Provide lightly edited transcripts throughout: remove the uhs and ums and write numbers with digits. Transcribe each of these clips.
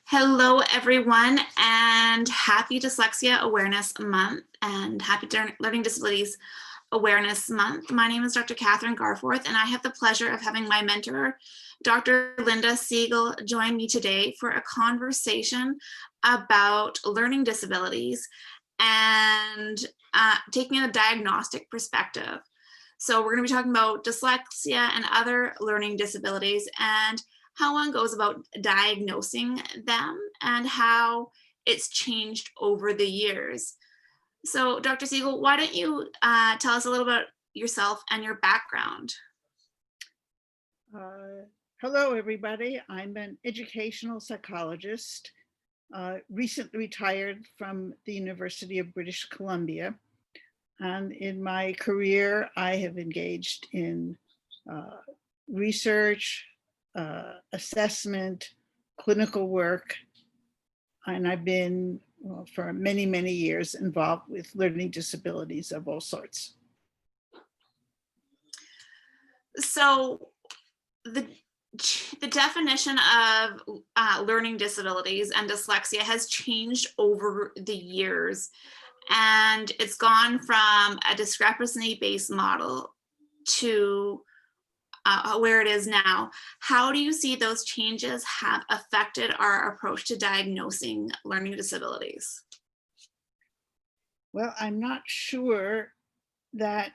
Hello, everyone, and happy Dyslexia Awareness Month and happy Learning Disabilities Awareness Month. My name is Dr. Kathryn Garforth, and I have the pleasure of having my mentor, Dr. Linda Siegel, join me today for a conversation about learning disabilities and taking a diagnostic perspective. So we're going to be talking about dyslexia and other learning disabilities and how one goes about diagnosing them and how it's changed over the years. So Dr. Siegel, why don't you tell us a little bit yourself and your background? Hello, everybody. I'm an educational psychologist, recently retired from the University of British Columbia. And in my career, I have engaged in research, assessment, clinical work, and I've been, for many, many years involved with learning disabilities of all sorts. So the definition of learning disabilities and dyslexia has changed over the years, and it's gone from a discrepancy-based model to where it is now. How do you see those changes have affected our approach to diagnosing learning disabilities? Well, I'm not sure that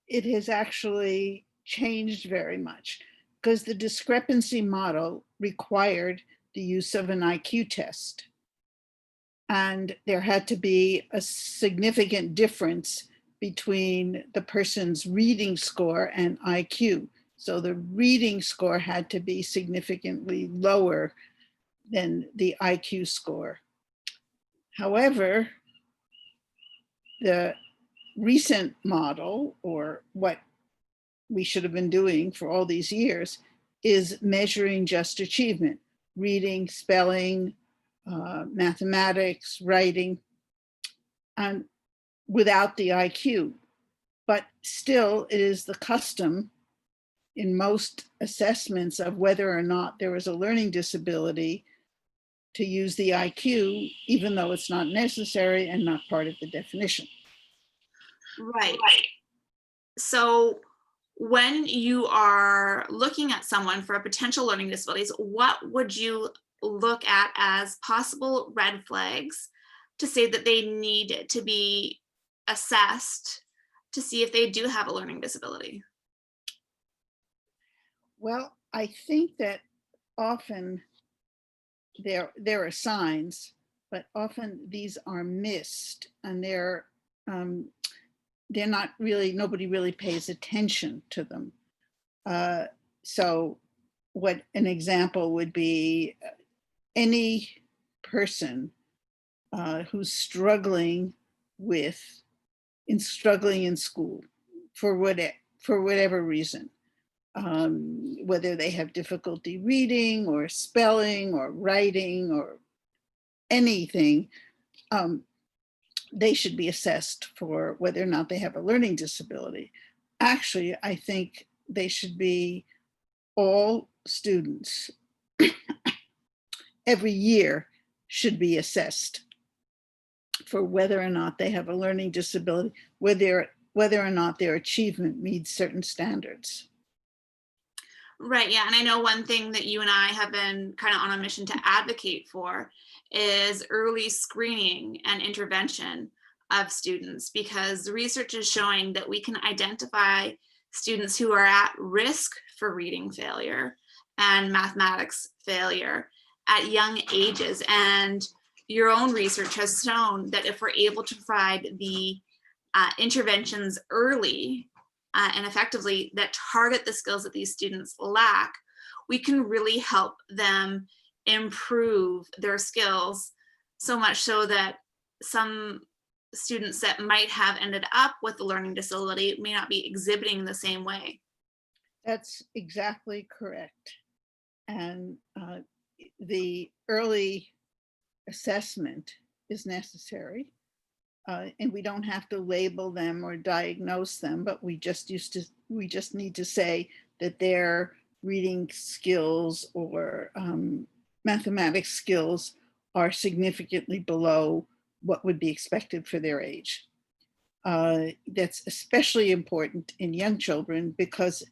it has actually changed very much, because the discrepancy model required the use of an IQ test. And there had to be a significant difference between the person's reading score and IQ. So the reading score had to be significantly lower than the IQ score. However, the recent model, or what we should have been doing for all these years, is measuring just achievement, reading, spelling, mathematics, writing, and without the IQ. But still, it is the custom in most assessments of whether or not there is a learning disability to use the IQ, even though it's not necessary and not part of the definition. Right. So when you are looking at someone for a potential learning disabilities, what would you look at as possible red flags to say that they need to be assessed to see if they do have a learning disability? Well, I think that often there are signs, but often these are missed, and they're not really, nobody really pays attention to them. So what an example would be, any person who's struggling in school for whatever reason, whether they have difficulty reading or spelling or writing or anything, they should be assessed for whether or not they have a learning disability. Actually, I think they should be, all students every year should be assessed for whether or not they have a learning disability, whether or not their achievement meets certain standards. Right, yeah, and I know one thing that you and I have been kind of on a mission to advocate for is early screening and intervention of students, because research is showing that we can identify students who are at risk for reading failure and mathematics failure at young ages. And your own research has shown that if we're able to provide the interventions early and effectively that target the skills that these students lack, we can really help them improve their skills, so much so that some students that might have ended up with a learning disability may not be exhibiting the same way. That's exactly correct. And the early assessment is necessary. And we don't have to label them or diagnose them, but we just need to say that their reading skills or mathematics skills are significantly below what would be expected for their age. That's especially important in young children because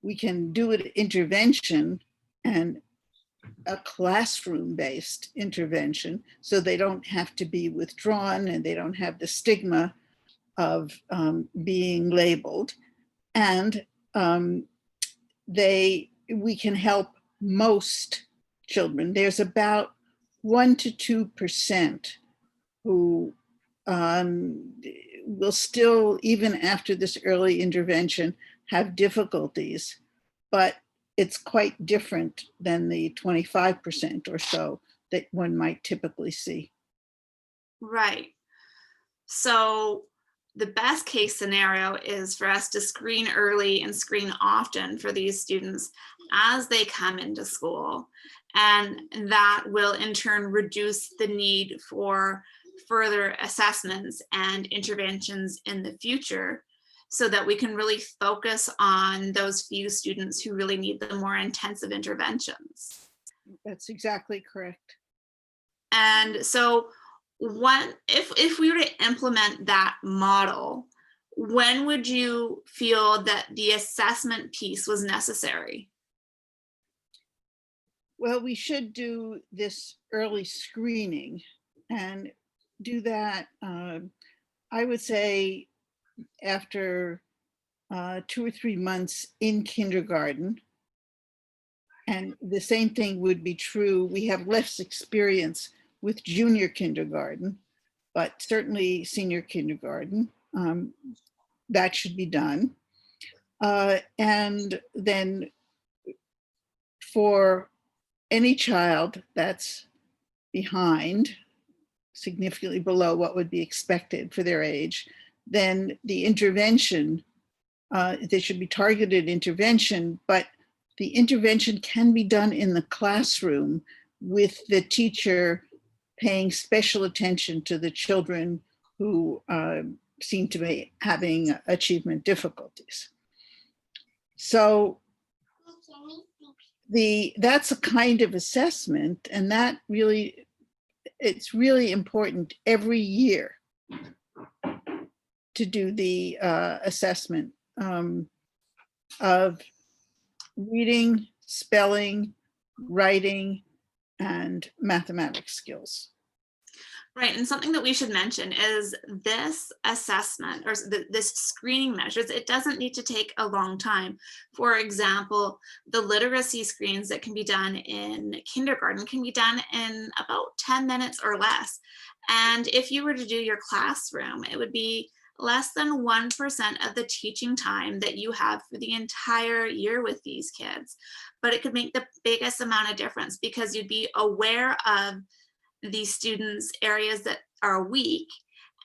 we can do an intervention and a classroom-based intervention, so they don't have to be withdrawn and they don't have the stigma of being labeled. And we can help most children. There's about 1 to 2% who will still, even after this early intervention, have difficulties, but it's quite different than the 25% or so that one might typically see. Right. So the best case scenario is for us to screen early and screen often for these students as they come into school. And that will in turn reduce the need for further assessments and interventions in the future, so that we can really focus on those few students who really need the more intensive interventions. That's exactly correct. And so if we were to implement that model, when would you feel that the assessment piece was necessary? Well, we should do this early screening and do that, I would say, after 2 or 3 months in kindergarten. And the same thing would be true. We have less experience with junior kindergarten, but certainly senior kindergarten. That should be done. And then for any child that's behind, significantly below what would be expected for their age, then the intervention, there should be targeted intervention, but the intervention can be done in the classroom with the teacher paying special attention to the children who seem to be having achievement difficulties. So that's a kind of assessment, and that really, it's really important every year to do the assessment of reading, spelling, writing, and mathematics skills. Right, and something that we should mention is this assessment or this screening measures, it doesn't need to take a long time. For example, the literacy screens that can be done in kindergarten can be done in about 10 minutes or less. And if you were to do your classroom, it would be less than 1% of the teaching time that you have for the entire year with these kids. But it could make the biggest amount of difference because you'd be aware of these students' areas that are weak,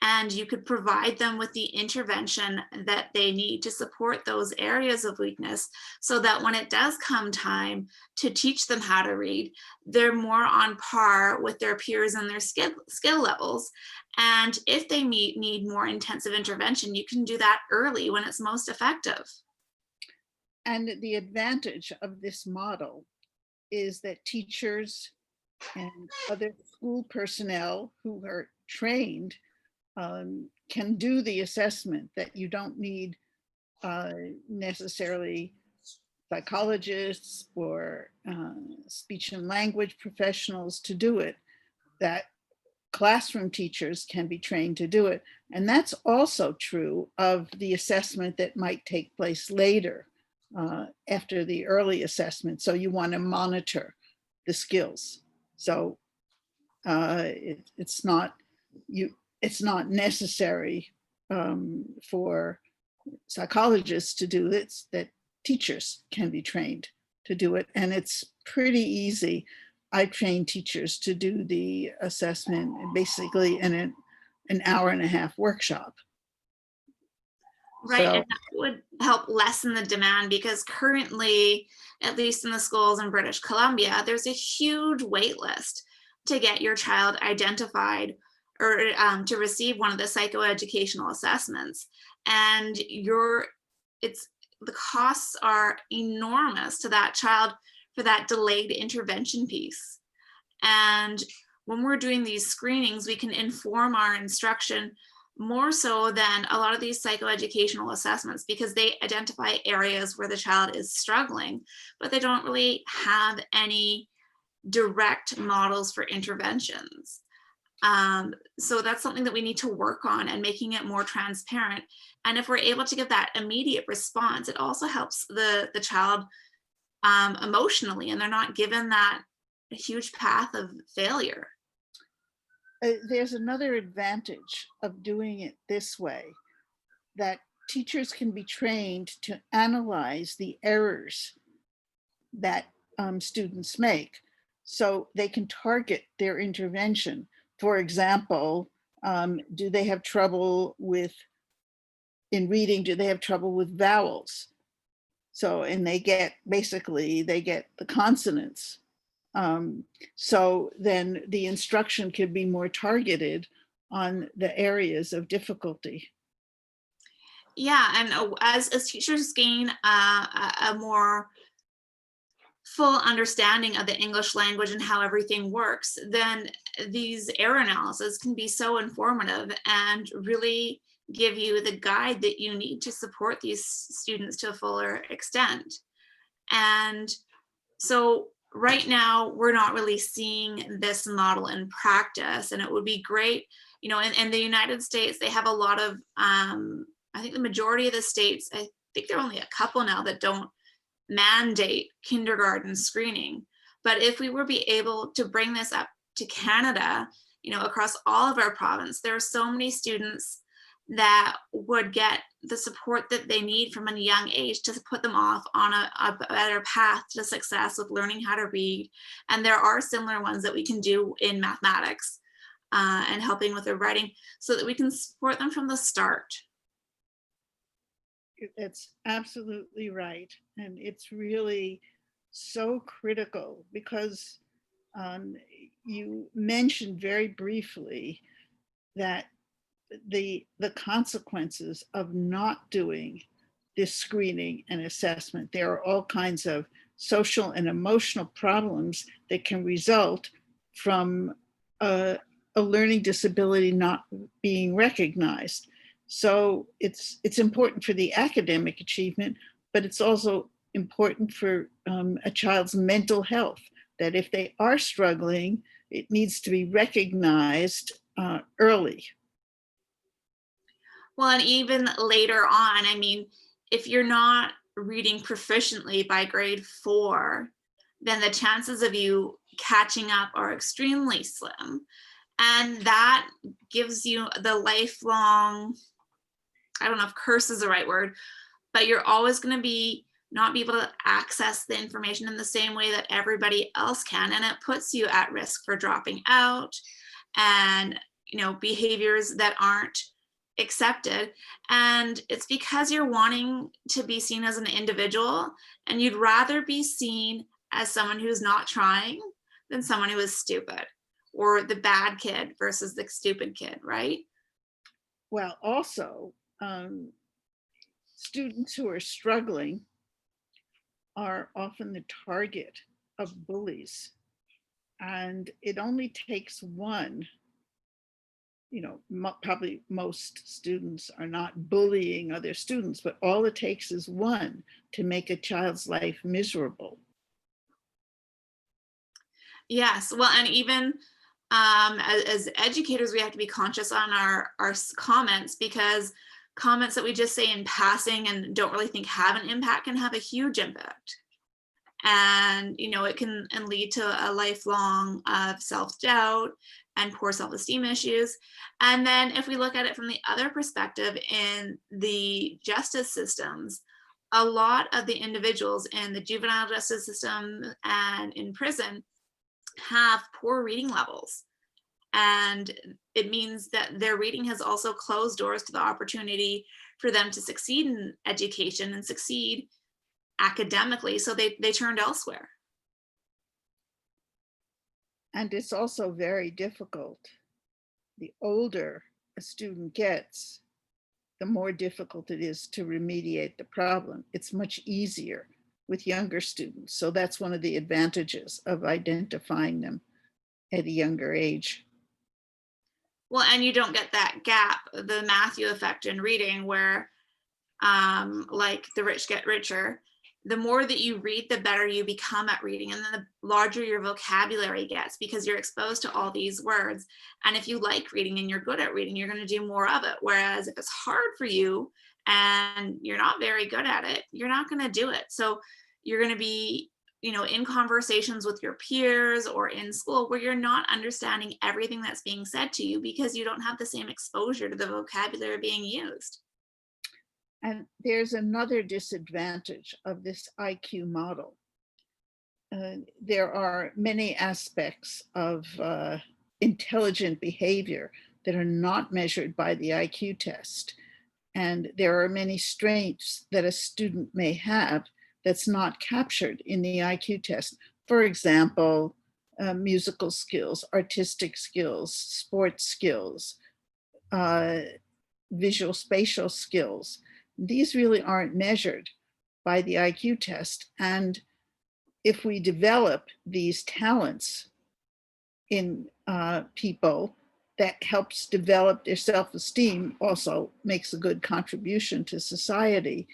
and you could provide them with the intervention that they need to support those areas of weakness, so that when it does come time to teach them how to read, they're more on par with their peers and their skill levels. And if they need more intensive intervention, you can do that early when it's most effective. And the advantage of this model is that teachers and other school personnel who are trained can do the assessment, that you don't need necessarily psychologists or speech and language professionals to do it, that classroom teachers can be trained to do it. And that's also true of the assessment that might take place later after the early assessment. So you want to monitor the skills. So it's not necessary for psychologists to do it, that teachers can be trained to do it. And it's pretty easy. I train teachers to do the assessment basically in an hour and a half workshop. Right, So, and that would help lessen the demand, because currently, at least in the schools in British Columbia, there's a huge wait list to get your child identified or to receive one of the psychoeducational assessments. And the costs are enormous to that child for that delayed intervention piece. And when we're doing these screenings, we can inform our instruction more so than a lot of these psychoeducational assessments, because they identify areas where the child is struggling, but they don't really have any direct models for interventions. So that's something that we need to work on, and making it more transparent. And if we're able to give that immediate response, it also helps the child emotionally, and they're not given that huge path of failure. There's another advantage of doing it this way, that teachers can be trained to analyze the errors that students make, so they can target their intervention. For example, do they have trouble with, in reading, do they have trouble with vowels? So, and they get, basically, they get the consonants. So then the instruction can be more targeted on the areas of difficulty. Yeah, and as teachers gain a more full understanding of the English language and how everything works, then these error analysis can be so informative and really give you the guide that you need to support these students to a fuller extent. And so right now, we're not really seeing this model in practice, and it would be great, in the United States, they have a lot of, I think the majority of the states, I think there are only a couple now that don't mandate kindergarten screening. But if we were be able to bring this up to Canada, across all of our province, there are so many students that would get the support that they need from a young age to put them off on a better path to success with learning how to read. And there are similar ones that we can do in mathematics and helping with their writing, so that we can support them from the start. It's absolutely right. And it's really so critical because um, you mentioned very briefly that the consequences of not doing this screening and assessment, there are all kinds of social and emotional problems that can result from a learning disability not being recognized. So it's important for the academic achievement, but it's also important for a child's mental health, that if they are struggling, it needs to be recognized early. Well, and even later on, I mean, if you're not reading proficiently by grade 4, then the chances of you catching up are extremely slim. And that gives you the lifelong, I don't know if curse is the right word, but you're always going to be not be able to access the information in the same way that everybody else can. And it puts you at risk for dropping out and, behaviors that aren't accepted. And it's because you're wanting to be seen as an individual, and you'd rather be seen as someone who's not trying than someone who is stupid, or the bad kid versus the stupid kid, right? Well, also, students who are struggling are often the target of bullies. And it only takes one, probably most students are not bullying other students, but all it takes is one to make a child's life miserable. Yes. Well, and even as educators, we have to be conscious on our comments, because comments that we just say in passing and don't really think have an impact can have a huge impact. And it can and lead to a lifelong of self-doubt and poor self-esteem issues. And then if we look at it from the other perspective, in the justice systems, a lot of the individuals in the juvenile justice system and in prison have poor reading levels. And it means that their reading has also closed doors to the opportunity for them to succeed in education and succeed academically, so they turned elsewhere. And it's also very difficult. The older a student gets, the more difficult it is to remediate the problem. It's much easier with younger students. So that's one of the advantages of identifying them at a younger age. Well, and you don't get that gap, the Matthew effect in reading, where like the rich get richer. The more that you read, the better you become at reading, and then the larger your vocabulary gets because you're exposed to all these words. And if you like reading and you're good at reading, you're going to do more of it. Whereas if it's hard for you and you're not very good at it, you're not going to do it. So you're going to be, in conversations with your peers or in school where you're not understanding everything that's being said to you because you don't have the same exposure to the vocabulary being used. And there's another disadvantage of this IQ model. There are many aspects of intelligent behavior that are not measured by the IQ test. And there are many strengths that a student may have that's not captured in the IQ test. For example, musical skills, artistic skills, sports skills, visual spatial skills. These really aren't measured by the IQ test. And if we develop these talents in people, that helps develop their self-esteem, also makes a good contribution to society.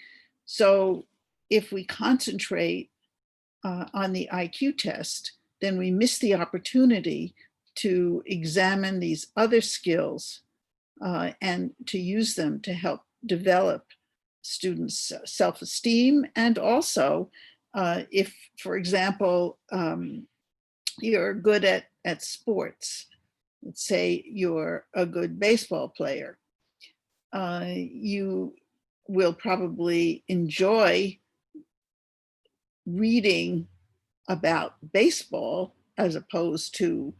So if we concentrate on the IQ test, then we miss the opportunity to examine these other skills and to use them to help develop students' self-esteem. And also, if, for example, you're good at sports, let's say you're a good baseball player, you will probably enjoy reading about baseball as opposed to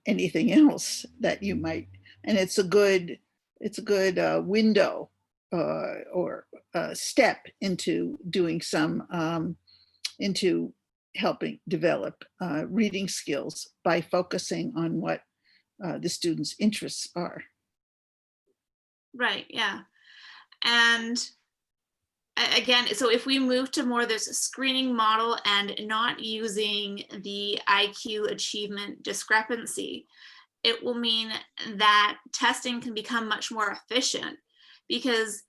anything else that you might, and it's a good window or step into doing some into helping develop reading skills by focusing on what the students' interests are. Right, yeah. And again, so if we move to more this screening model and not using the IQ achievement discrepancy, it will mean that testing can become much more efficient because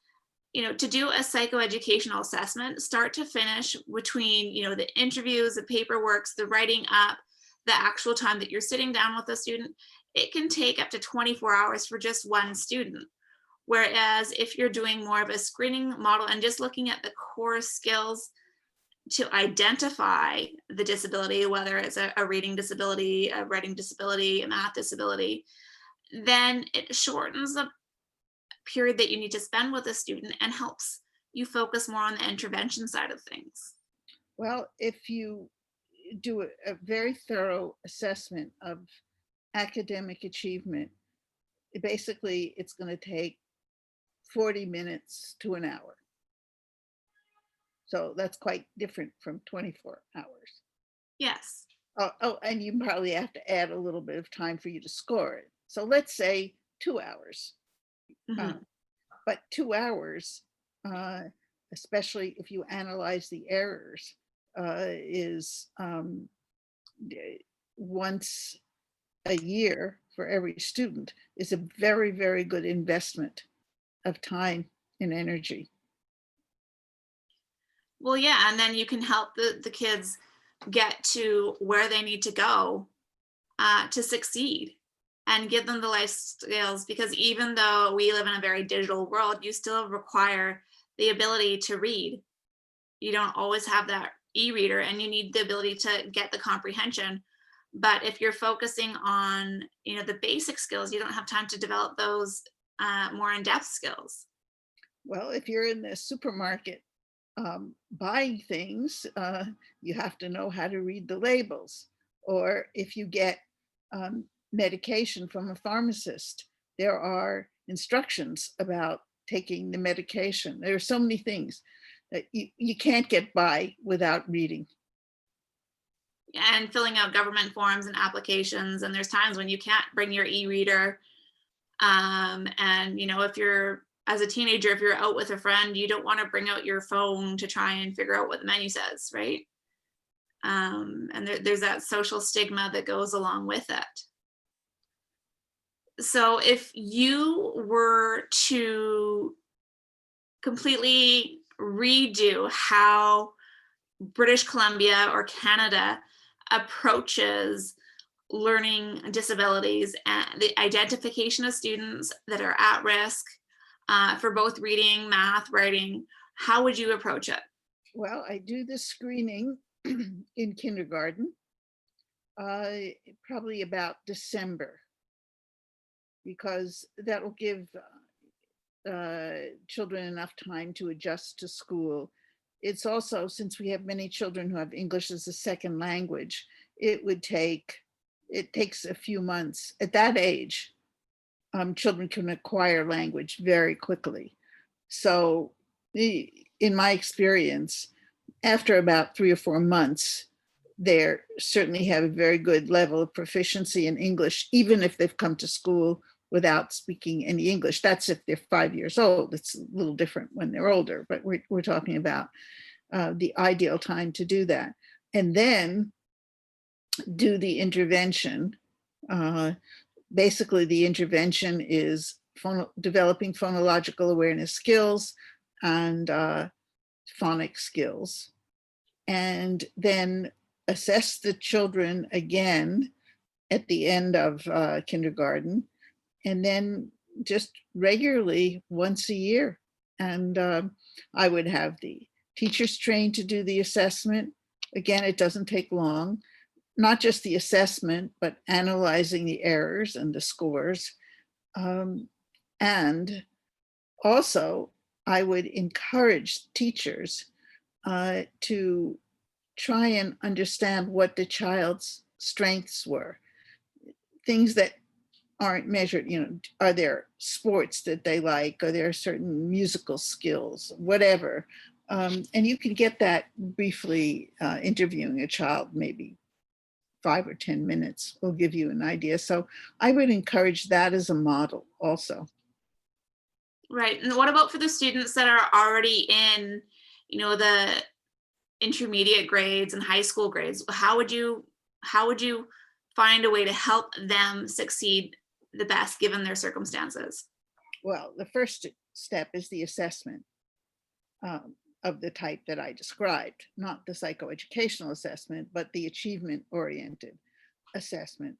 to do a psychoeducational assessment, start to finish, between the interviews, the paperworks, the writing up, the actual time that you're sitting down with a student, it can take up to 24 hours for just one student. Whereas if you're doing more of a screening model and just looking at the core skills to identify the disability, whether it's a reading disability, a writing disability, a math disability, then it shortens the period that you need to spend with a student and helps you focus more on the intervention side of things. Well, if you do a very thorough assessment of academic achievement, basically it's going to take 40 minutes to an hour. So that's quite different from 24 hours. Yes. Oh, and you probably have to add a little bit of time for you to score it. So let's say 2 hours. Mhm. But 2 hours, especially if you analyze the errors, is once a year for every student, is a very, very good investment of time and energy. Well, yeah, and then you can help the kids get to where they need to go to succeed and give them the life skills, because even though we live in a very digital world, you still require the ability to read. You don't always have that e-reader, and you need the ability to get the comprehension. But if you're focusing on the basic skills, you don't have time to develop those more in-depth skills. Well, if you're in the supermarket buying things, you have to know how to read the labels. Or if you get medication from a pharmacist, there are instructions about taking the medication. There are so many things that you can't get by without reading. And filling out government forms and applications, and there's times when you can't bring your e-reader, and if you're, as a teenager, if you're out with a friend, you don't want to bring out your phone to try and figure out what the menu says, right? And there's that social stigma that goes along with it. So if you were to completely redo how British Columbia or Canada approaches learning disabilities and the identification of students that are at risk for both reading, math, writing, how would you approach it? Well, I do the screening in kindergarten, probably about December, because that'll give children enough time to adjust to school. It's also, since we have many children who have English as a second language, it takes a few months. At that age, children can acquire language very quickly. So in my experience, after about 3 or 4 months, they certainly have a very good level of proficiency in English, even if they've come to school without speaking any English. That's if they're 5 years old. It's a little different when they're older, but we're talking about the ideal time to do that. And then do the intervention. Basically, the intervention is developing phonological awareness skills and phonic skills, and then assess the children again at the end of kindergarten, and then just regularly once a year. And I would have the teachers trained to do the assessment. Again, it doesn't take long. Not just the assessment, but analyzing the errors and the scores. And also, I would encourage teachers to try and understand what the child's strengths were. Things that aren't measured, are there sports that they like? Are there certain musical skills, whatever? And you can get that briefly interviewing a child, maybe 5 or 10 minutes will give you an idea. So I would encourage that as a model also. Right. And what about for the students that are already in, the intermediate grades and high school grades? How would you find a way to help them succeed the best given their circumstances? Well, the first step is the assessment of the type that I described, not the psychoeducational assessment, but the achievement-oriented assessment.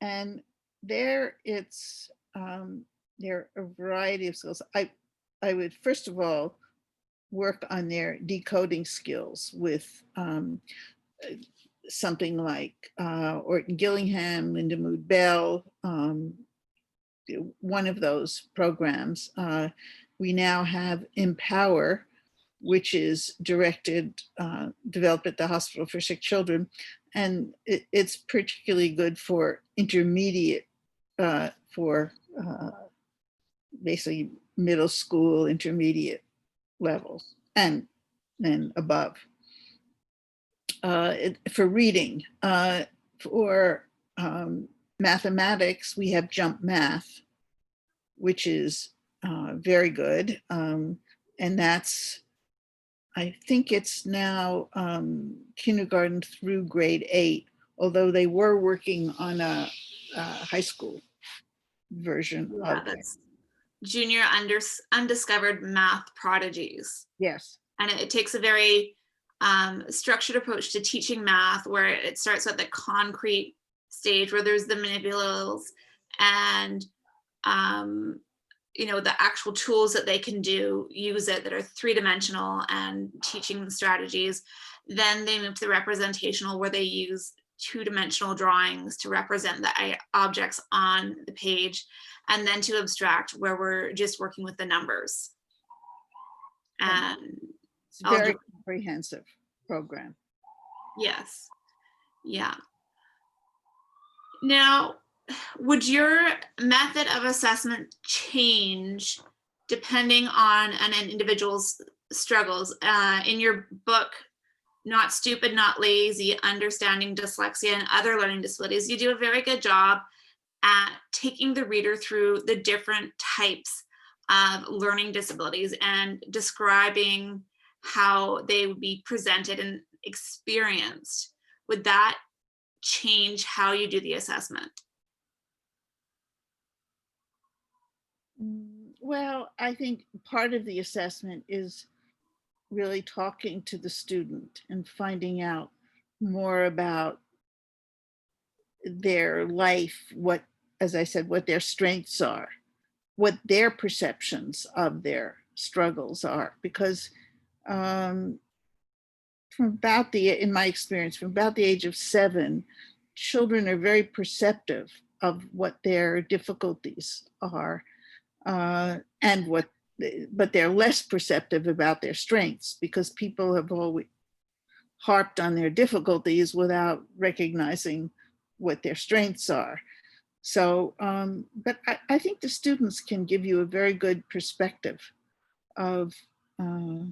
And there are a variety of skills. I would first of all work on their decoding skills with something like Orton Gillingham, Linda Mood Bell, one of those programs. We now have Empower, which is developed at the Hospital for Sick Children. And it's particularly good for intermediate, for basically middle school, intermediate levels and above. For reading, for mathematics, we have Jump Math, which is very good. And that's, I think it's now kindergarten through grade 8, although they were working on a high school version of it. Junior undiscovered math prodigies. Yes. And it takes a very structured approach to teaching math, where it starts at the concrete stage where there's the manipulables and the actual tools that they can use it that are 3-dimensional and teaching the strategies. Then they move to the representational, where they use 2-dimensional drawings to represent the objects on the page, and then to abstract, where we're just working with the numbers. And it's a very comprehensive program. Yes. Yeah. Now, would your method of assessment change depending on an individual's struggles? In your book, Not Stupid, Not Lazy, Understanding Dyslexia and Other Learning Disabilities, you do a very good job at taking the reader through the different types of learning disabilities and describing how they would be presented and experienced, would that change how you do the assessment? Well, I think part of the assessment is really talking to the student and finding out more about their life, what, as I said, what their strengths are, what their perceptions of their struggles are. Because um, in my experience, from about the age of 7, children are very perceptive of what their difficulties are, and but they're less perceptive about their strengths, because people have always harped on their difficulties without recognizing what their strengths are. So, but I think the students can give you a very good perspective of uh,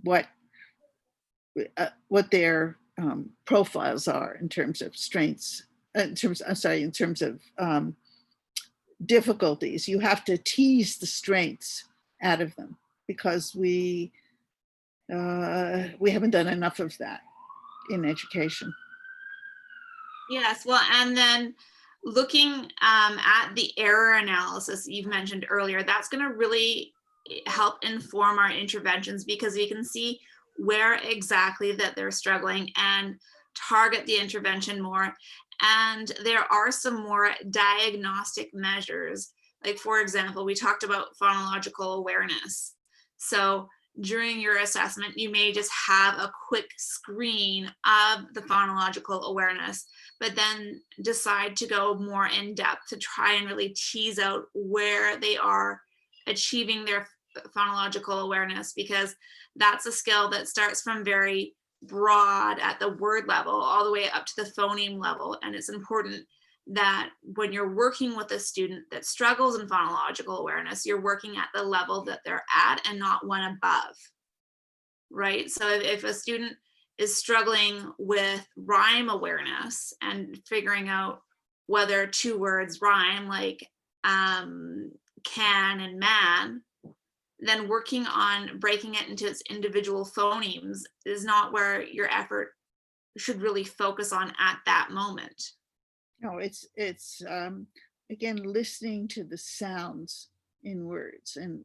what what their profiles are in terms of strengths, in terms of difficulties. You have to tease the strengths out of them, because we haven't done enough of that in education. Yes, well, and then looking at the error analysis you've mentioned earlier, that's going to really help inform our interventions, because we can see where exactly that they're struggling and target the intervention more. And there are some more diagnostic measures. Like, for example, we talked about phonological awareness. So during your assessment, you may just have a quick screen of the phonological awareness, but then decide to go more in depth to try and really tease out where they are achieving their phonological awareness, because that's a skill that starts from very broad at the word level all the way up to the phoneme level. And it's important that when you're working with a student that struggles in phonological awareness, you're working at the level that they're at and not one above, right? So if a student is struggling with rhyme awareness and figuring out whether 2 words rhyme, like can and man, then working on breaking it into its individual phonemes is not where your effort should really focus on at that moment. No, it's again, listening to the sounds in words and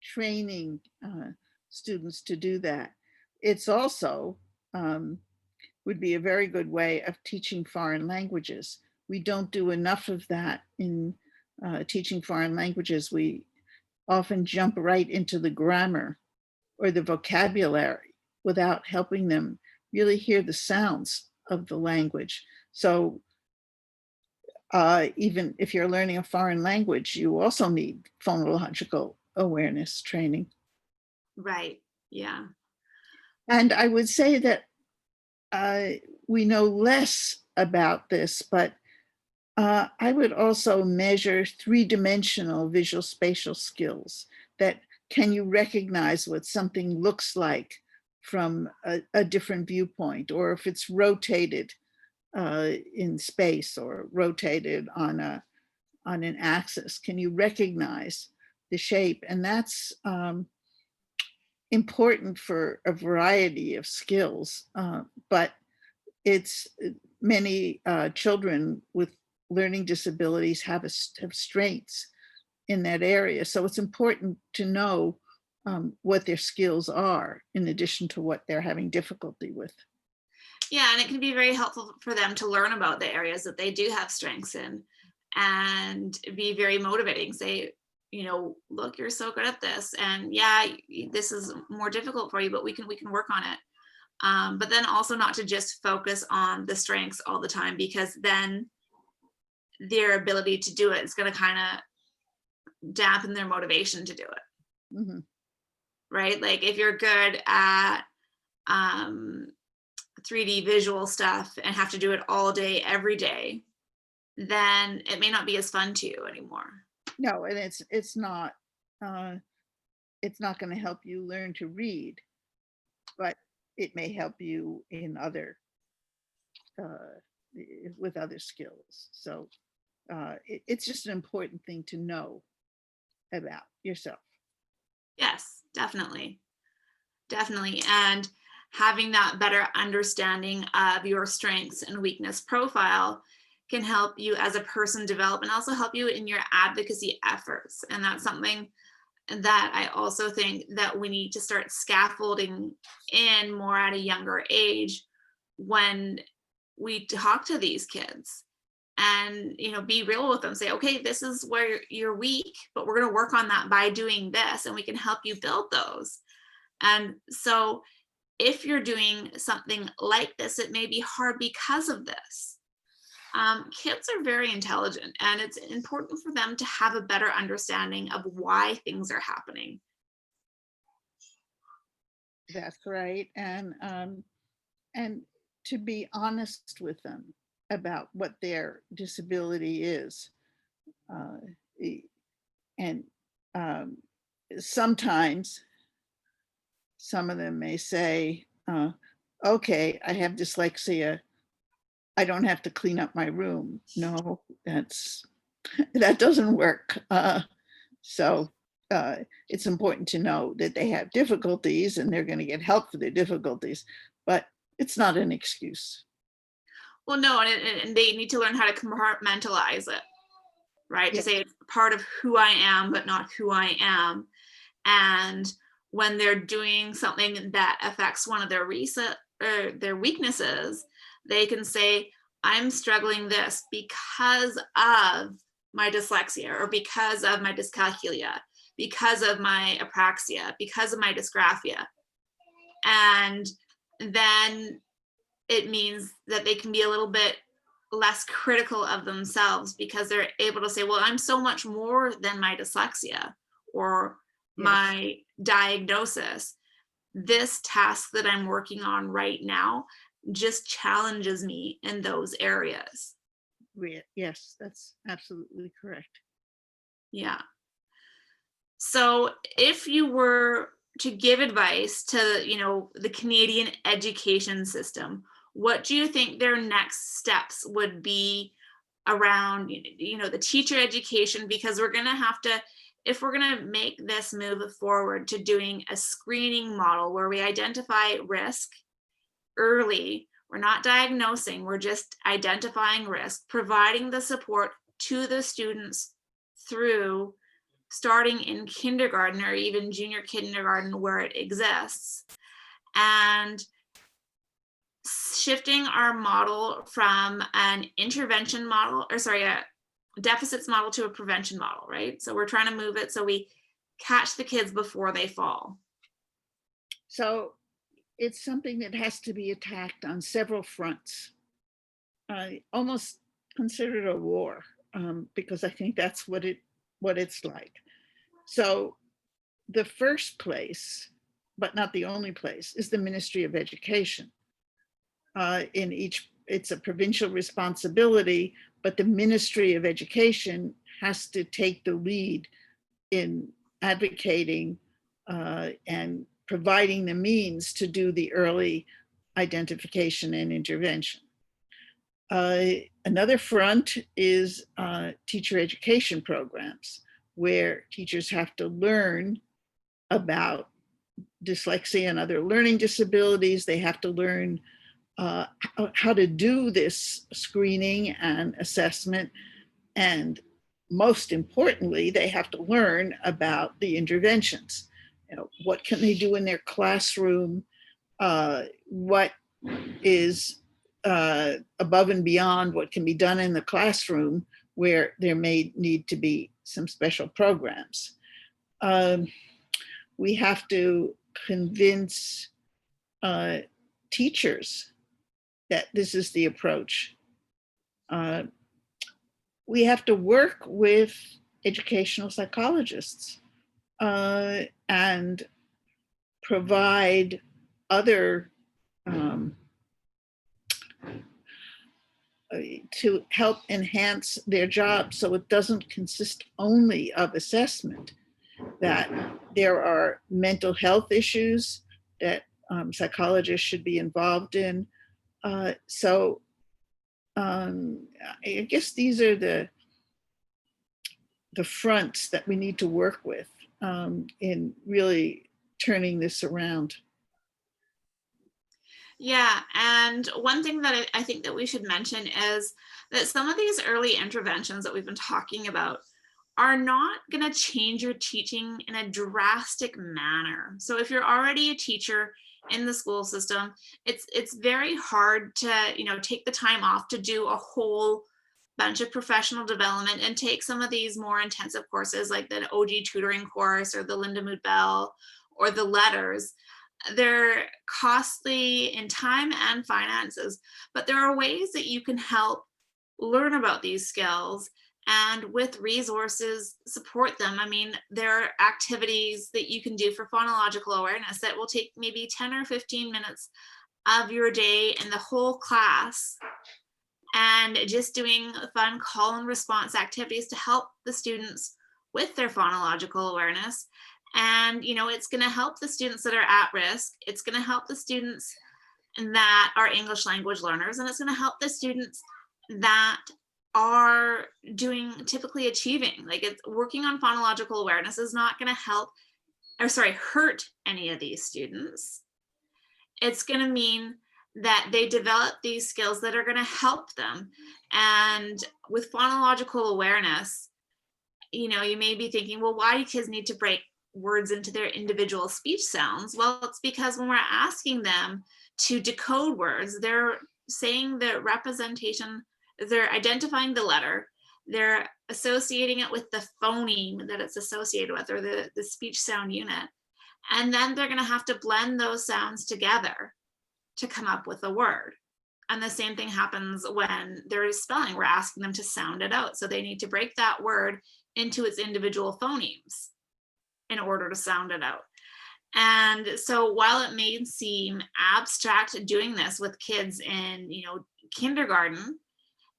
training students to do that. It's also would be a very good way of teaching foreign languages. We don't do enough of that in teaching foreign languages. We often jump right into the grammar or the vocabulary without helping them really hear the sounds of the language. So even if you're learning a foreign language, you also need phonological awareness training. Right. Yeah. And I would say that we know less about this, but I would also measure 3-dimensional visual spatial skills. That, can you recognize what something looks like from a different viewpoint, or if it's rotated in space or rotated on an axis? Can you recognize the shape? And that's important for a variety of skills, but it's many children with learning disabilities have strengths in that area. So it's important to know what their skills are in addition to what they're having difficulty with. Yeah, and it can be very helpful for them to learn about the areas that they do have strengths in, and be very motivating. Say, look, you're so good at this, and yeah, this is more difficult for you, but we can work on it. But then also not to just focus on the strengths all the time, because then their ability to do it is going to kind of dampen their motivation to do it. Mhm. Right? Like, if you're good at um, 3D visual stuff and have to do it all day, every day, then it may not be as fun to you anymore. No, and uh, it's not going to help you learn to read, but it may help you in other uh, with other skills. So it's just an important thing to know about yourself. Yes, definitely. Definitely. And having that better understanding of your strengths and weakness profile can help you as a person develop and also help you in your advocacy efforts. And that's something that I also think that we need to start scaffolding in more at a younger age when we talk to these kids, and be real with them, say, okay, this is where you're weak, but we're going to work on that by doing this, and we can help you build those. And so if you're doing something like this, it may be hard because of this. Kids are very intelligent, and it's important for them to have a better understanding of why things are happening. That's right. And to be honest with them about what their disability is. And sometimes some of them may say, okay, I have dyslexia, I don't have to clean up my room. No, that doesn't work. So it's important to know that they have difficulties and they're going to get help for their difficulties, but it's not an excuse. Well, no, and they need to learn how to compartmentalize it, right? Yeah. To say it's part of who I am, but not who I am. And when they're doing something that affects one of their their weaknesses, they can say, I'm struggling this because of my dyslexia, or because of my dyscalculia, because of my apraxia, because of my dysgraphia. And then it means that they can be a little bit less critical of themselves, because they're able to say, well, I'm so much more than my dyslexia or Yes. my diagnosis. This task that I'm working on right now just challenges me in those areas. Yes, that's absolutely correct. Yeah. So if you were to give advice to, the Canadian education system, what do you think their next steps would be around, the teacher education? Because we're going to have to, if we're going to make this move forward to doing a screening model where we identify risk early, we're not diagnosing, we're just identifying risk, providing the support to the students through starting in kindergarten or even junior kindergarten where it exists, and shifting our model from an intervention model, or sorry, a deficits model to a prevention model, right? So we're trying to move it so we catch the kids before they fall. So it's something that has to be attacked on several fronts. I almost consider it a war, because I think that's what it's like. So the first place, but not the only place, is the Ministry of Education. It's a provincial responsibility, but the Ministry of Education has to take the lead in advocating and providing the means to do the early identification and intervention. Another front is teacher education programs, where teachers have to learn about dyslexia and other learning disabilities. They have to learn how to do this screening and assessment. And most importantly, they have to learn about the interventions. What can they do in their classroom? What is above and beyond what can be done in the classroom, where there may need to be some special programs. We have to convince teachers that this is the approach. We have to work with educational psychologists and provide other to help enhance their job, so it doesn't consist only of assessment, that there are mental health issues that psychologists should be involved in. So I guess these are the fronts that we need to work with in really turning this around. Yeah, and one thing that I think that we should mention is that some of these early interventions that we've been talking about are not going to change your teaching in a drastic manner. So if you're already a teacher in the school system, it's very hard to, take the time off to do a whole bunch of professional development and take some of these more intensive courses like the OG tutoring course or the Linda Mood Bell or the letters. They're costly in time and finances, but there are ways that you can help learn about these skills and with resources support them. I mean, there are activities that you can do for phonological awareness that will take maybe 10 or 15 minutes of your day in the whole class, and just doing fun call and response activities to help the students with their phonological awareness. And it's going to help the students that are at risk, it's going to help the students that are English language learners, and it's going to help the students that are doing typically achieving. Like, it's working on phonological awareness is not going to hurt any of these students. It's going to mean that they develop these skills that are going to help them. And with phonological awareness, you may be thinking, well, why do kids need to break words into their individual speech sounds? Well, it's because when we're asking them to decode words, they're saying the representation, they're identifying the letter, they're associating it with the phoneme that it's associated with, or the speech sound unit. And then they're going to have to blend those sounds together to come up with a word. And the same thing happens when there is spelling. We're asking them to sound it out. So they need to break that word into its individual phonemes in order to sound it out. And so while it may seem abstract doing this with kids in, kindergarten,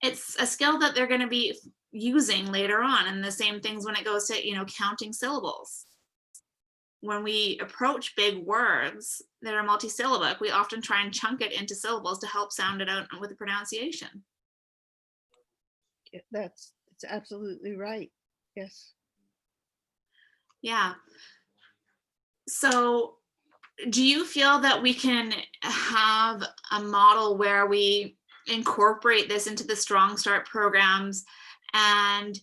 it's a skill that they're going to be using later on. And the same things when it goes to, counting syllables. When we approach big words that are multisyllabic, we often try and chunk it into syllables to help sound it out with the pronunciation. Yeah, that's absolutely right. Yes. Yeah. So do you feel that we can have a model where we incorporate this into the Strong Start programs and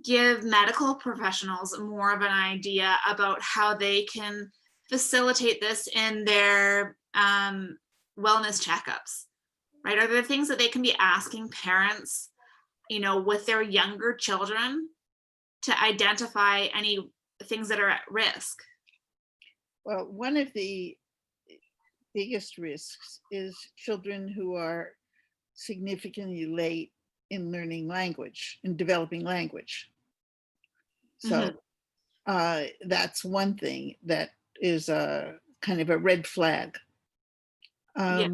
give medical professionals more of an idea about how they can facilitate this in their wellness checkups, right? Are there things that they can be asking parents, with their younger children to identify any things that are at risk? Well, one of the biggest risks is children who are significantly late in learning language, in developing language. So that's one thing that is a kind of a red flag. Yeah.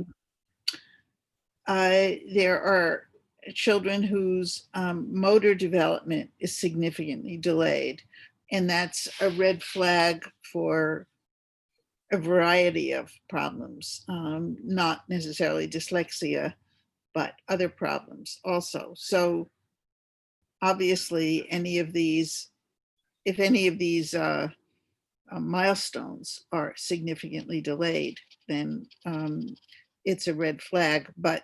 There are children whose motor development is significantly delayed, and that's a red flag for a variety of problems, not necessarily dyslexia, but other problems also. So obviously, if any of these milestones are significantly delayed, then it's a red flag. But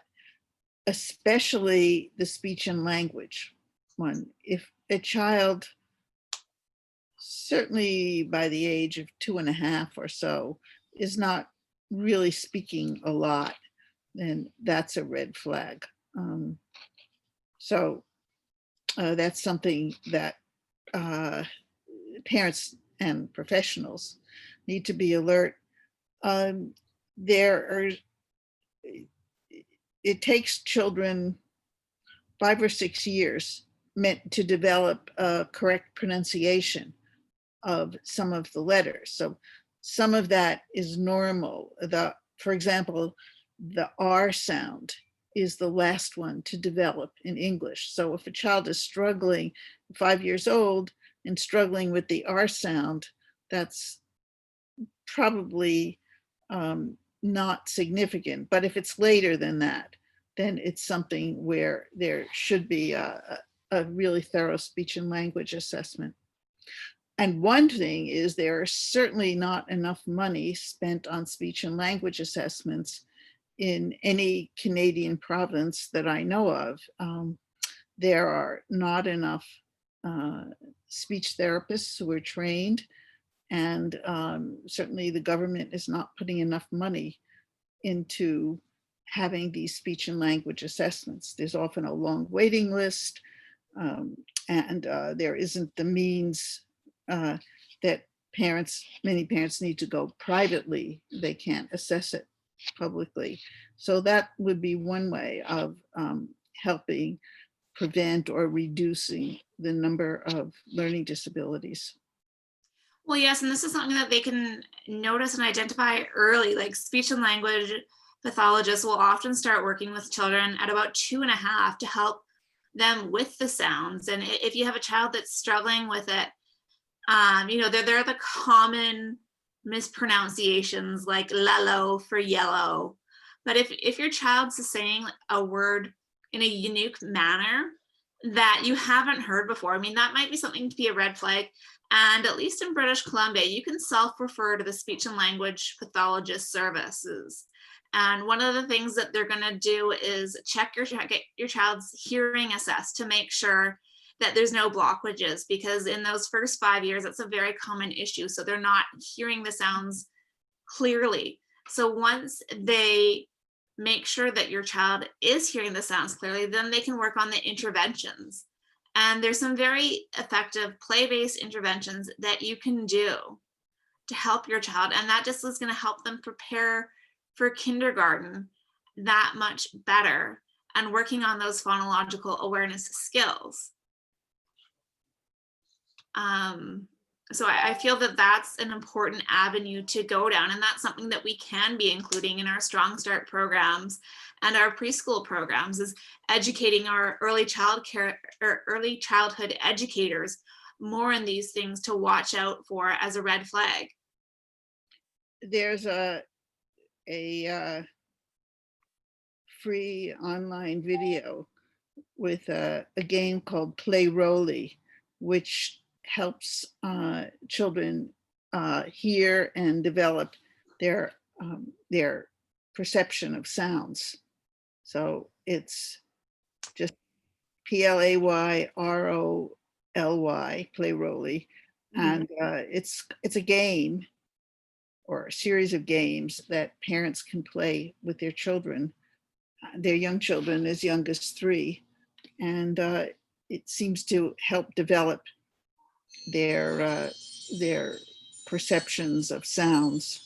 especially the speech and language one, if a child, certainly by the age of 2.5 or so, is not really speaking a lot, then that's a red flag. So that's something that parents and professionals need to be alert. It takes children 5 or 6 years meant to develop a correct pronunciation of some of the letters. So some of that is normal. For example, the R sound is the last one to develop in English. So if a child is struggling, 5 years old, and struggling with the R sound, that's probably not significant. But if it's later than that, then it's something where there should be a really thorough speech and language assessment. And one thing is there are certainly not enough money spent on speech and language assessments in any Canadian province that I know of. There are not enough uh, speech therapists who are trained, and certainly the government is not putting enough money into having these speech and language assessments. There's often a long waiting list, um, and there isn't the means that many parents need to go privately. They can't assess it publicly. So that would be one way of helping prevent or reducing the number of learning disabilities. Well, yes, and this is something that they can notice and identify early. Like speech and language pathologists will often start working with children at about 2.5 to help them with the sounds. And if you have a child that's struggling with it, there are the common mispronunciations like lello for yellow. But if your child's saying a word in a unique manner that you haven't heard before, I mean, that might be something to be a red flag. And at least in British Columbia, you can self-refer to the speech and language pathologist services. And one of the things that they're going to do is get your child's hearing assessed to make sure that there's no blockages, because in those first 5 years, that's a very common issue. So they're not hearing the sounds clearly. So once they make sure that your child is hearing the sounds clearly, then they can work on the interventions. And there's some very effective play-based interventions that you can do to help your child. And that just is going to help them prepare for kindergarten that much better and working on those phonological awareness skills. So I feel that that's an important avenue to go down, and that's something that we can be including in our Strong Start programs and our preschool programs, is educating our early childhood educators more in these things to watch out for as a red flag. There's a free online video with a game called Play Roly, which helps children hear and develop their perception of sounds. So it's just PLAYROLY, Play Roly, and it's a game or a series of games that parents can play with their children, their young children as young as 3, and it seems to help develop their perceptions of sounds.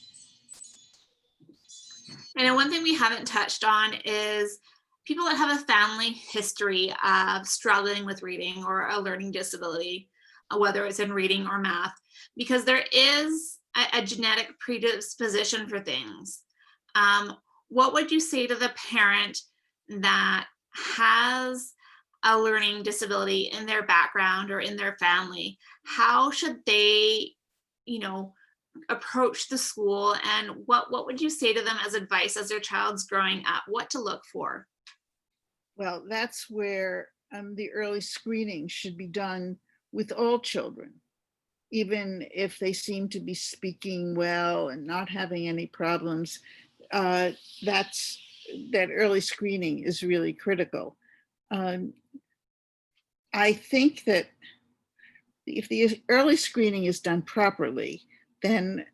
And one thing we haven't touched on is people that have a family history of struggling with reading or a learning disability, whether it's in reading or math, because there is a genetic predisposition for things. What would you say to the parent that has a learning disability in their background or in their family? How should they, approach the school, and what would you say to them as advice as their child's growing up, what to look for? Well, that's where the early screening should be done with all children, even if they seem to be speaking well and not having any problems. That early screening is really critical. I think that if the early screening is done properly, then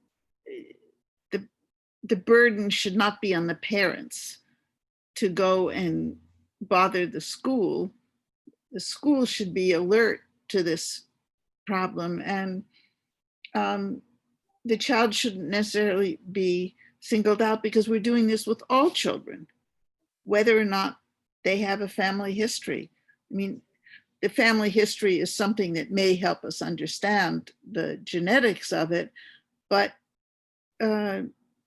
the burden should not be on the parents to go and bother the school. The school should be alert to this problem, and the child shouldn't necessarily be singled out, because we're doing this with all children, whether or not they have a family history. I mean, the family history is something that may help us understand the genetics of it, but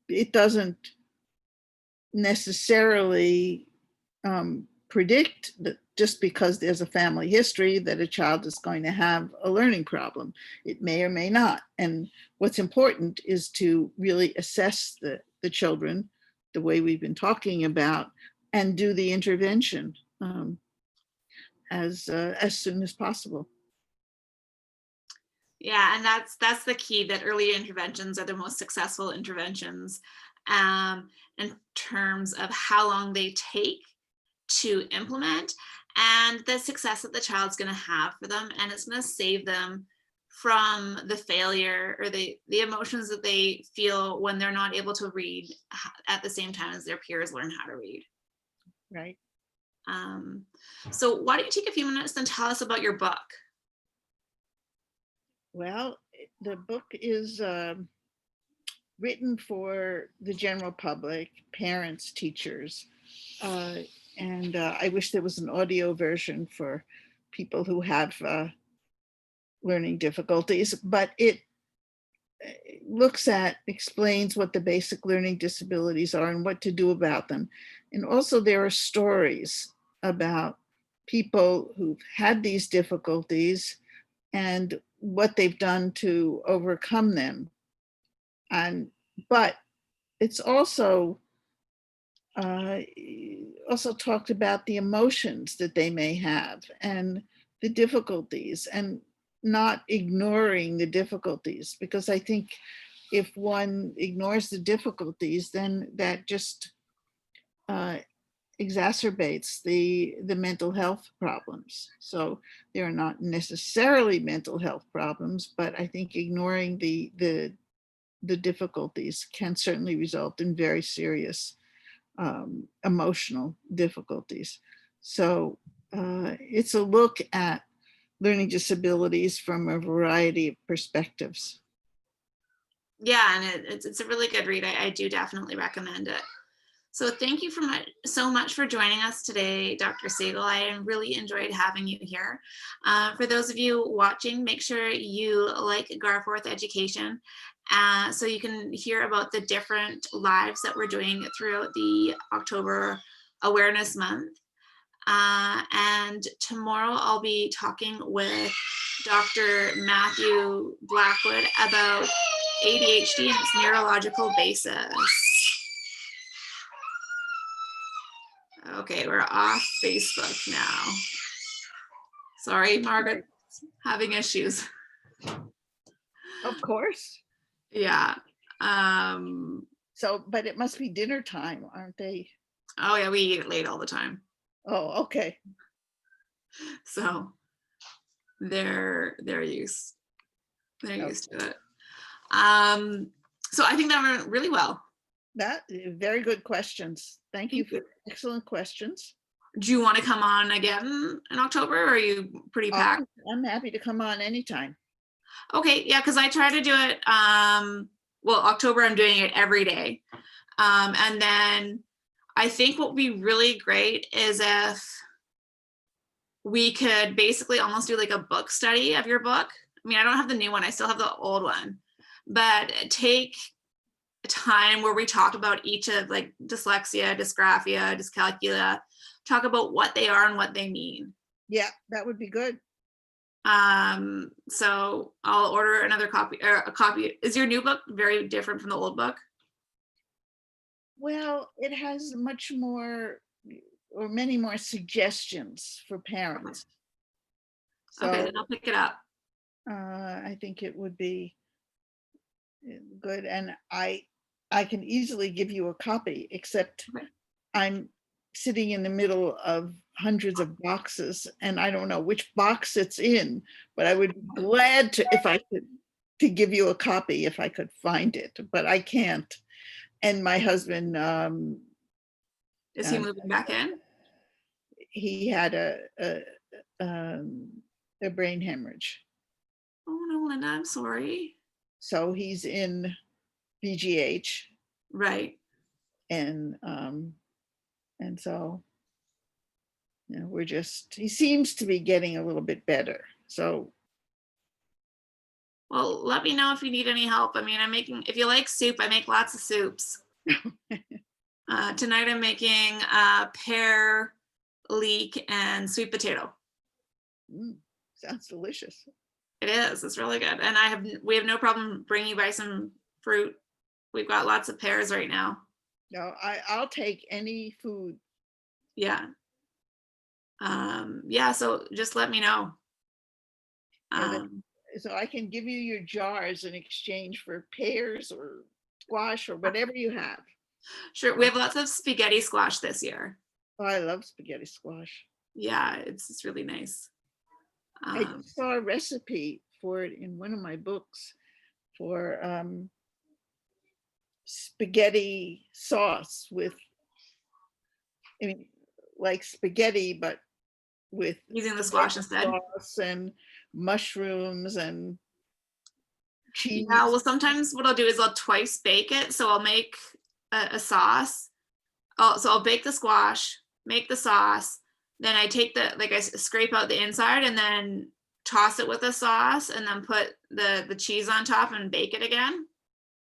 it doesn't necessarily predict that just because there's a family history that a child is going to have a learning problem. It may or may not. And what's important is to really assess the children the way we've been talking about, and do the intervention as soon as possible. Yeah, and that's the key, that early interventions are the most successful interventions. in terms of how long they take to implement and the success that the child's going to have for them. And it's going to save them from the failure or the emotions that they feel when they're not able to read at the same time as their peers learn how to read. Right. Um, so why don't you take a few minutes and tell us about your book? Well, the book is written for the general public, parents, teachers, and I wish there was an audio version for people who have learning difficulties, but it explains what the basic learning disabilities are and what to do about them. And also there are stories about people who've had these difficulties and what they've done to overcome them. And but it's uh, also talked about the emotions that they may have and the difficulties, and not ignoring the difficulties, because I think if one ignores the difficulties, then that just uh, exacerbates the mental health problems. So they're not necessarily mental health problems, but I think ignoring the difficulties can certainly result in very serious emotional difficulties. So it's a look at learning disabilities from a variety of perspectives. Yeah, and it's a really good read. I do definitely recommend it. So thank you so much for joining us today, Dr. Siegel. I really enjoyed having you here. For those of you watching, make sure you like Garforth Education so you can hear about the different lives that we're doing throughout the October Awareness Month. And tomorrow I'll be talking with Dr. Matthew Blackwood about ADHD and its neurological basis. Okay, we're off Facebook now. Sorry, Margaret, having issues. Of course. Yeah. So, but it must be dinner time, aren't they? Oh yeah, we eat it late all the time. Oh, okay. So they're used to it. So I think that went really well. That very good questions. Thank you for excellent questions. Do you want to come on again in October, or are you pretty packed? I'm happy to come on anytime. Okay, yeah, because I try to do it. Well, October I'm doing it every day, and then I think what would be really great is if we could basically almost do like a book study of your book. I mean, I don't have the new one; I still have the old one, but take time where we talk about each of like dyslexia, dysgraphia, dyscalculia, talk about what they are and what they mean. Yeah, that would be good. So I'll order another copy, or a copy. Is your new book very different from the old book? Well, it has much more or many more suggestions for parents. Okay, So then I'll pick it up. I think it would be good. And I can easily give you a copy, except Okay. I'm sitting in the middle of hundreds of boxes and I don't know which box it's in, but I would be glad to, if I could, to give you a copy if I could find it, but I can't. And my husband, Is he moving back in? he had a brain hemorrhage. Oh no, Linda, I'm sorry. So he's in VGH, Right. and so we're just, he seems to be getting a little bit better. So Well, let me know if you need any help. I mean, I'm making, if you like soup, I make lots of soups. Tonight I'm making pear, leek, and sweet potato. sounds delicious. It is. It's really good. And we have no problem bringing you by some fruit. We've got lots of pears right now. No, I'll take any food. Yeah. Yeah, so just let me know. So I can give you your jars in exchange for pears or squash or whatever you have. Sure. We have lots of spaghetti squash this year. Oh, I love spaghetti squash. Yeah, it's really nice. I just saw a recipe for it in one of my books for spaghetti sauce with, I mean, like spaghetti, but with Using the squash tomato instead. sauce and mushrooms and Yeah, cheese. well, sometimes what I'll do is I'll twice bake it. So I'll make a sauce. So I'll bake the squash, make the sauce, then I take like I scrape out the inside and then toss it with the sauce and then put the cheese on top and bake it again.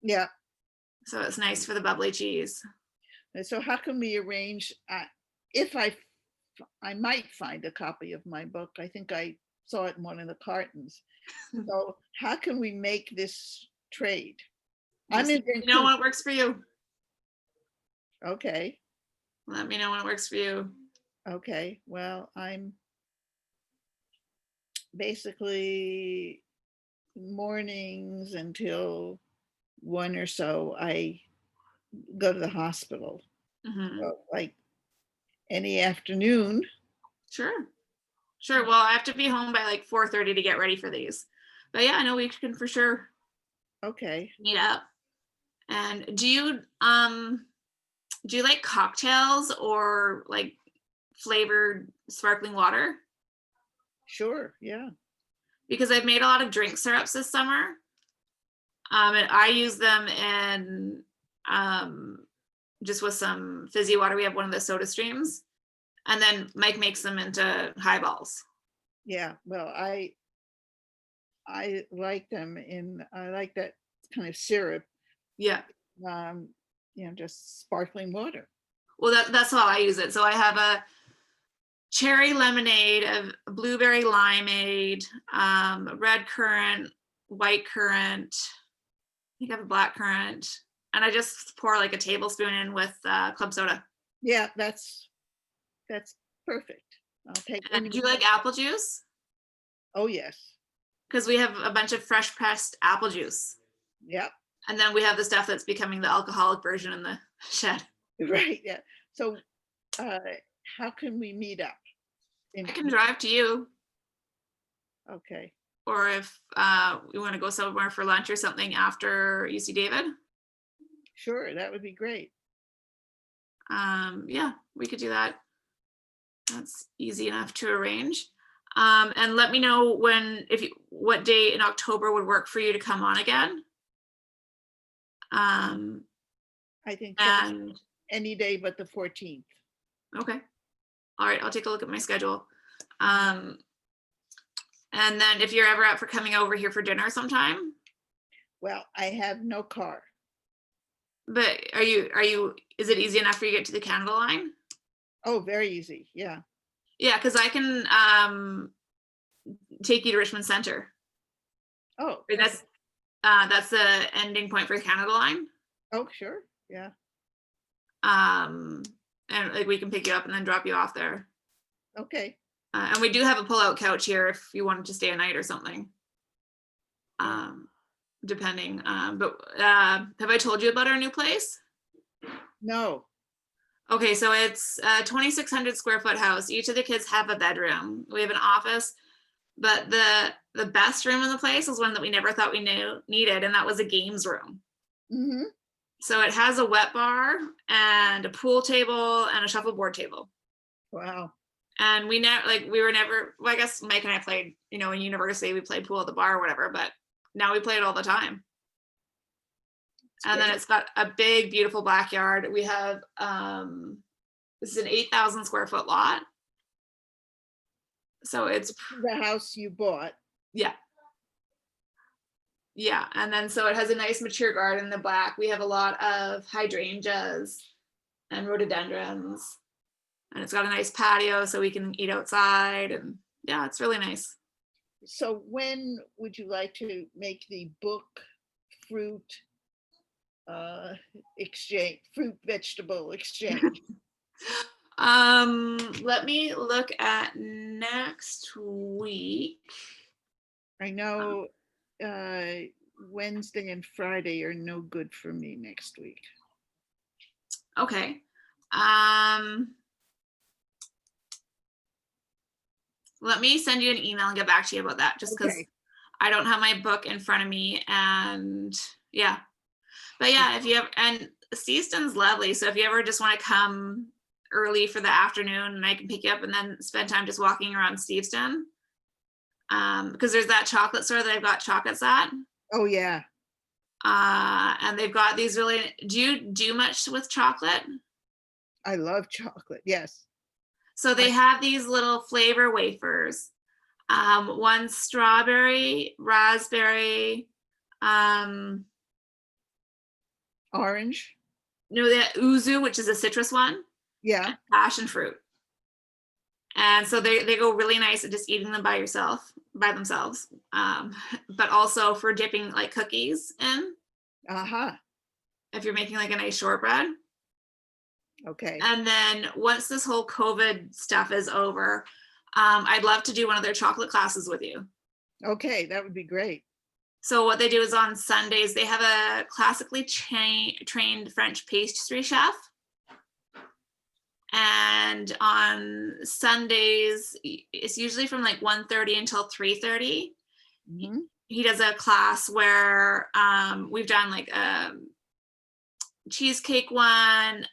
Yeah. So it's nice for the bubbly cheese. And so how can we arrange, if I might find a copy of my book. I think I saw it in one of the cartons. So how can we make this trade? I'm Just in let me know Vancouver. when it works for you. Okay. Let me know when it works for you. Okay. Well, I'm basically mornings until 1 or so, I go to the hospital. Hmm. So, like any afternoon. Sure. Sure. Well, I have to be home by like 4:30 to get ready for these. But yeah, I know we can for sure Okay. meet up. And do you like cocktails or like flavored sparkling water? Sure. Yeah. Because I've made a lot of drink syrups this summer. And I use them in just with some fizzy water. We have one of the soda streams. And then Mike makes them into highballs. Yeah. Well, I like them I like that kind of syrup, Yeah. um, just sparkling water. Well, that's how I use it. So I have a cherry lemonade, a blueberry limeade, red currant, white currant. I think I have a black currant. And I just pour like a tablespoon in with club soda. Yeah, that's perfect. I'll take And any. do you like apple juice? Oh, yes. Because we have a bunch of fresh pressed apple juice. Yep. And then we have the stuff that's becoming the alcoholic version in the shed. Right. Yeah. So, uh, how can we meet up? I can drive to you, Okay. or if we want to go somewhere for lunch or something after you see David. Sure. That would be great. Yeah, we could do that. That's easy enough to arrange. And let me know what day in October would work for you to come on again. I think And any day but the 14th. okay, all right, I'll take a look at my schedule. And then if you're ever up for coming over here for dinner sometime. Well, I have no car. But is it easy enough for you to get to the Canada line? Oh, very easy. Yeah. Yeah, because I can take you to Richmond Center. Oh, Or that's the ending point for the Canada line. oh, sure. Yeah. And like we can pick you up and then drop you off there. Okay. And we do have a pull-out couch here if you wanted to stay a night or something. Depending. But have I told you about our new place? No. Okay, so it's a 2,600 square foot house. Each of the kids have a bedroom. We have an office, but the best room in the place is one that we never thought we needed, and that was a games room. Mm-hmm. So it has a wet bar and a pool table and a shuffleboard table. Wow. And we were never, well, I guess Mike and I played, in university, we played pool at the bar or whatever, but now we play it all the time. And then it's got a big, beautiful backyard. We have, this is an 8,000 square foot lot. So it's the house you bought. Yeah. Yeah. And then so it has a nice mature garden in the back. We have a lot of hydrangeas and rhododendrons. And it's got a nice patio so we can eat outside. And yeah, it's really nice. So when would you like to make the book fruit exchange, fruit vegetable exchange? Let me look at next week. I know Wednesday and Friday are no good for me next week. Okay. Let me send you an email and get back to you about that, just because Okay. I don't have my book in front of me, and yeah. But yeah, if you have, and Seaston's lovely, so if you ever just want to come early for the afternoon, and I can pick you up and then spend time just walking around Steveston. Because there's that chocolate store that I've got chocolates at. Oh, yeah. And they've got these really, do you do much with chocolate? I love chocolate. Yes. So I, they have these little flavor wafers. One strawberry, raspberry, um, orange. no, the uzu, which is a citrus one, Yeah. and passion fruit. And so they go really nice at just eating them by themselves. But also for dipping like cookies in, Uh-huh. if you're making like a nice shortbread. Okay. And then once this whole COVID stuff is over, I'd love to do one of their chocolate classes with you. Okay. That would be great. So what they do is on Sundays, they have a classically trained French pastry chef. And on Sundays, it's usually from like 1:30 until 3:30. Mhm. He does a class where we've done like a cheesecake one,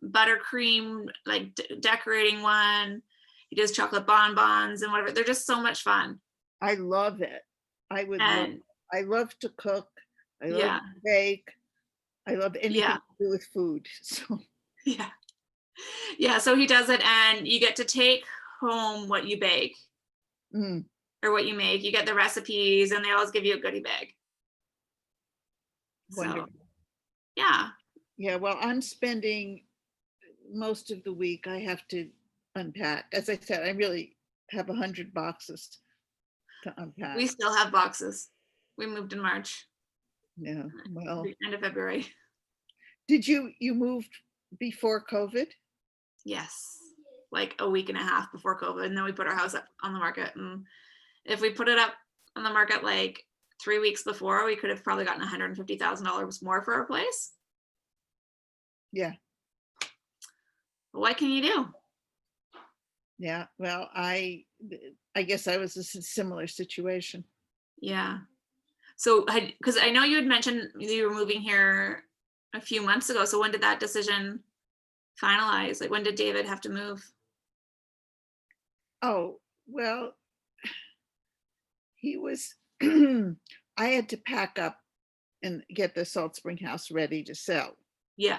buttercream, like decorating one. He does chocolate bonbons and whatever. They're just so much fun. I love it. I would love And I love to cook. I love yeah, to bake. I love anything yeah, to do with food. So, yeah, yeah. So he does it, and you get to take home what you bake mm, or what you make. You get the recipes, and they always give you a goodie bag. So wonderful. yeah, Yeah, well, I'm spending most of the week. I have to unpack. As I said, I really have 100 boxes to we unpack. still have boxes. We moved in March, Yeah. Well, the end of February. did you moved before COVID? Yes, like a week and a half before COVID, and then we put our house up on the market. And if we put it up on the market like 3 weeks before, we could have probably gotten $150,000 more for our place. Yeah. But what can you do? Yeah. Well, I guess I was in a similar situation. Yeah. So, because I know you had mentioned you were moving here a few months ago. So when did that decision finalize? Like when did David have to move? Oh, well, he was I had to pack up and get the Salt Spring house ready to sell. Yeah.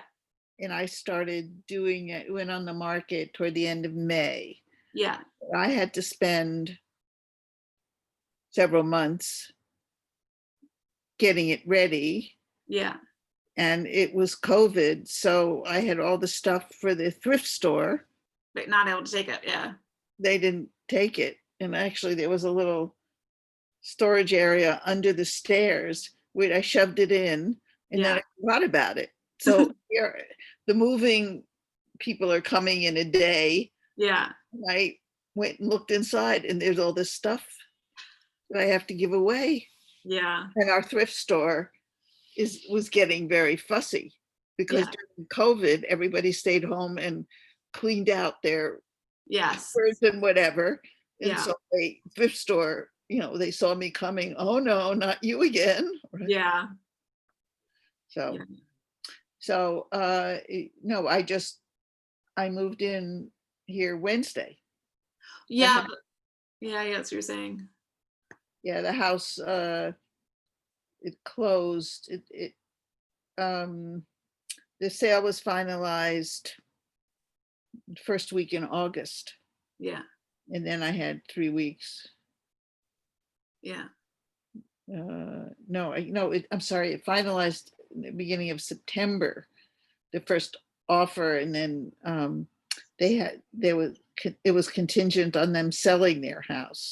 And I started doing it, went on the market toward the end of May. Yeah. I had to spend several months getting it ready, Yeah. and it was COVID, so I had all the stuff for the thrift store. But not able to take it. Yeah. They didn't take it, and actually there was a little storage area under the stairs where I shoved it in, and then Yeah. I forgot about it. So here, the moving people are coming in a day. Yeah. And I went and looked inside, and there's all this stuff that I have to give away. Yeah. And our thrift store was getting very fussy because Yeah. during COVID, everybody stayed home and cleaned out their Yes. birds and whatever. And Yeah. so they thrift store, they saw me coming. Oh no, not you again. Right? Yeah. So, Yeah. so no, I moved in here Wednesday. The Yeah. house, Yeah. Yeah. That's what you're saying. yeah, the house it closed. Um the sale was finalized first week in August. Yeah. And then I had 3 weeks. Yeah. No, I'm sorry, it finalized in the beginning of September, the first offer, and then it was contingent on them selling their house.